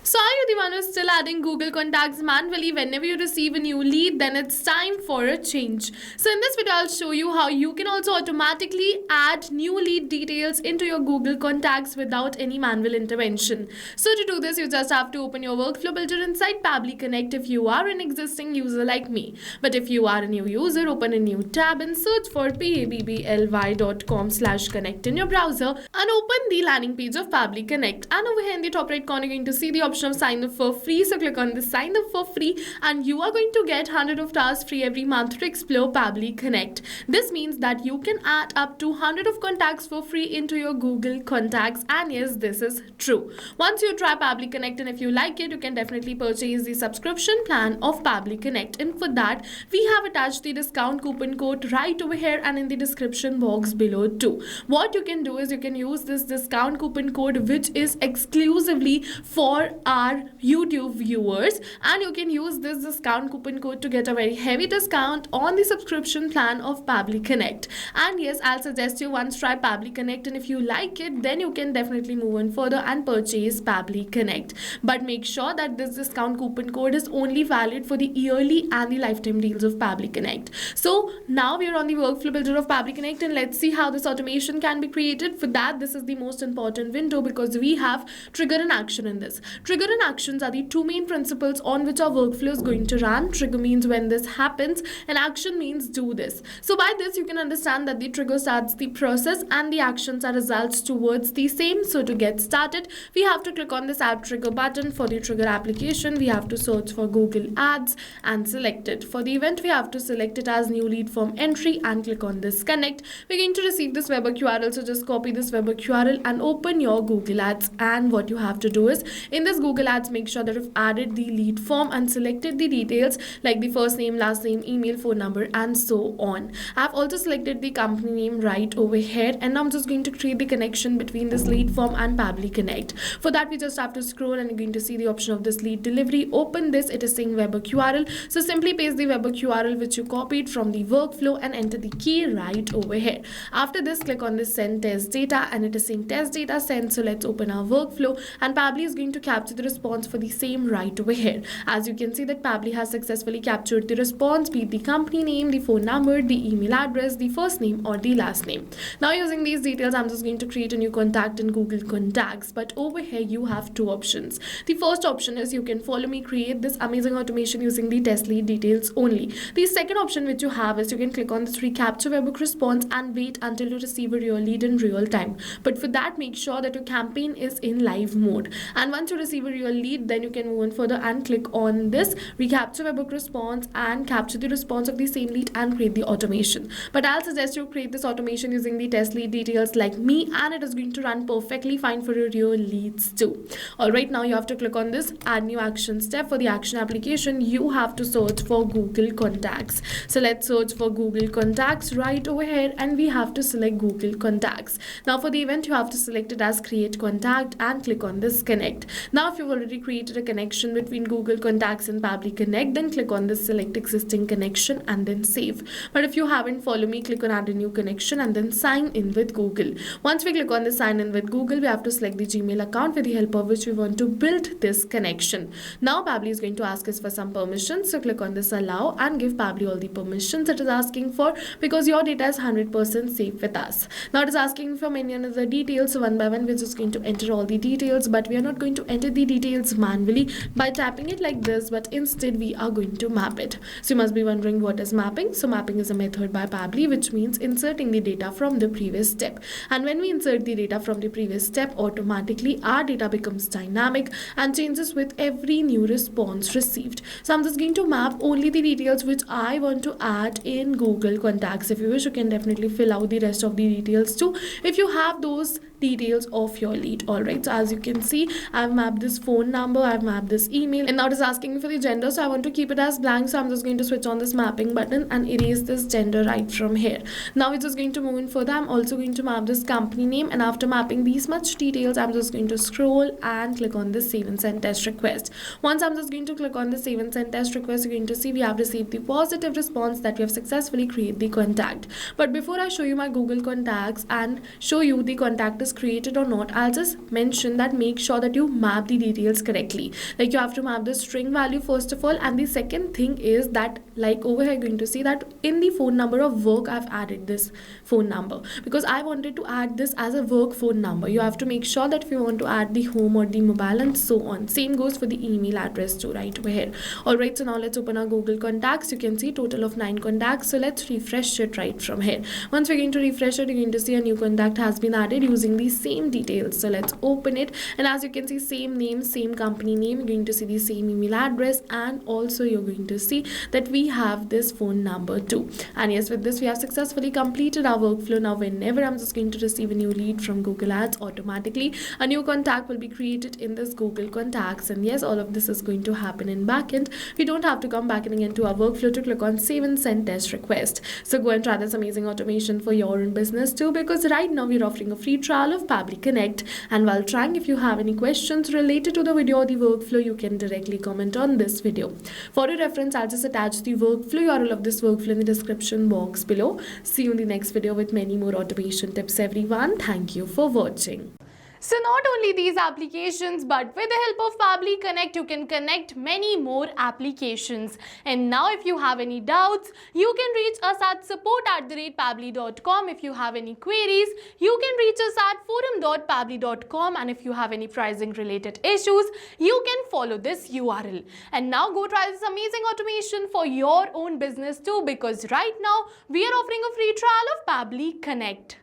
So are you the one who's still adding Google contacts manually whenever you receive a new lead? Then it's time for a change. So in this video, I'll show you how you can also automatically add new lead details into your Google contacts without any manual intervention. So to do this, you just have to open your workflow builder inside Pabbly Connect if you are an existing user like me. But if you are a new user, open a new tab and search for pabbly.com/connect in your browser and open the landing page of Pabbly Connect. And over here in the top right corner, you're going to see the option of sign up for free. So click on this sign up for free and you are going to get 100 of tasks free every month to explore Pabbly Connect. This means that you can add up to 100 of contacts for free into your Google contacts, and yes, this is true. Once you try Pabbly Connect and if you like it, you can definitely purchase the subscription plan of Pabbly Connect, and for that we have attached the discount coupon code right over here and in the description box below too. What you can do is you can use this discount coupon code which is exclusively for our YouTube viewers, and you can use this discount coupon code to get a very heavy discount on the subscription plan of Pabbly Connect. And yes, I'll suggest you once try Pabbly Connect, and if you like it, then you can definitely move on further and purchase Pabbly Connect. But make sure that this discount coupon code is only valid for the yearly and the lifetime deals of Pabbly Connect. So now we are on the workflow builder of Pabbly Connect, and let's see how this automation can be created. For that, this is the most important window because we have trigger and action in this. Trigger and actions are the two main principles on which our workflow is going to run. Trigger means when this happens and action means do this. So by this you can understand that the trigger starts the process and the actions are results towards the same. So to get started, we have to click on this add trigger button. For the trigger application, we have to search for Google Ads and select it. For the event, we have to select it as new lead form entry and click on this connect. We're going to receive this webhook URL, so just copy this webhook URL and open your Google Ads. And what you have to do is in this Google Ads, make sure that you've added the lead form and selected the details like the first name, last name, email, phone number, and so on. I've also selected the company name right over here, and now I'm just going to create the connection between this lead form and Pabbly Connect. For that, we just have to scroll and you're going to see the option of this lead delivery. Open this, it is saying webhook URL. So simply paste the webhook URL which you copied from the workflow and enter the key right over here. After this, click on this send test data, and it is saying test data sent. So let's open our workflow, and Pabbly is going to capture the response for the same right over here. As you can see that Pabbly has successfully captured the response, be it the company name, the phone number, the email address, the first name, or the last name. Now using these details, I'm just going to create a new contact in Google Contacts. But over here you have two options. The first option is you can follow me, create this amazing automation using the test lead details only. The second option which you have is you can click on this recapture webhook response and wait until you receive a real lead in real time. But for that, make sure that your campaign is in live mode, and once you receive a real lead, then you can move on further and click on this recapture webhook response and capture the response of the same lead and create the automation. But I'll suggest you create this automation using the test lead details like me, and it is going to run perfectly fine for your real leads too. Alright, now you have to click on this add new action step. For the action application, you have to search for Google Contacts. So let's search for Google Contacts right over here, and we have to select Google Contacts. Now for the event, you have to select it as create contact and click on this connect. Now if you've already created a connection between Google Contacts and Pabbly Connect, then click on this select existing connection and then save. But if you haven't, follow me, click on add a new connection and then sign in with Google. Once we click on the sign in with Google, we have to select the Gmail account with the help of which we want to build this connection. Now Pabbly is going to ask us for some permissions, so click on this allow and give Pabbly all the permissions it is asking for, because your data is 100% safe with us. Now it is asking for many other details, so one by one we're just going to enter all the details, but we are not going to enter the details manually by tapping it like this, but instead we are going to map it. So you must be wondering what is mapping. So mapping is a method by Pabbly which means inserting the data from the previous step, and when we insert the data from the previous step, automatically our data becomes dynamic and changes with every new response received. So I'm just going to map only the details which I want to add in Google Contacts. If you wish, you can definitely fill out the rest of the details too if you have those details of your lead. Alright, so as you can see, I've mapped this phone number, I've mapped this email, and now it is asking me for the gender, so I want to keep it as blank. So I'm just going to switch on this mapping button and erase this gender right from here. Now we're just going to move in further. I'm also going to map this company name, and after mapping these much details, I'm just going to scroll and click on this save and send test request. Once I'm just going to click on the save and send test request, you're going to see we have received the positive response that we have successfully created the contact. But before I show you my Google Contacts and show you the contact is created or not, I'll just mention that make sure that you map the details correctly. Like you have to map the string value first of all, and the second thing is that, like over here you're going to see that in the phone number of work I've added this phone number because I wanted to add this as a work phone number. You have to make sure that if you want to add the home or the mobile and so on. Same goes for the email address too, right over here. Alright, so now let's open our Google contacts. You can see total of 9 contacts. So let's refresh it right from here. Once we're going to refresh it, you're going to see a new contact has been added using the same details. So let's open it, and as you can see, same name, same company name, you're going to see the same email address, and also you're going to see that we have this phone number too. And yes, with this we have successfully completed our workflow. Now whenever I'm just going to receive a new lead from Google Ads, automatically a new contact will be created in this Google contacts. And yes, all of this is going to happen in backend. We don't have to come back and again to our workflow to click on save and send test request. So go and try this amazing automation for your own business too, because right now we're offering a free trial of Pabbly Connect. And while trying, if you have any questions related to the video or the workflow, you can directly comment on this video. For your reference, I'll just attach the workflow URL of this workflow in the description box below. See you in the next video with many more automation tips, everyone. Thank you for watching. So not only these applications, but with the help of Pabbly Connect, you can connect many more applications. And now if you have any doubts, you can reach us at support@pabbly.com. If you have any queries, you can reach us at forum.pabbly.com. And if you have any pricing related issues, you can follow this URL. And now go try this amazing automation for your own business too, because right now we are offering a free trial of Pabbly Connect.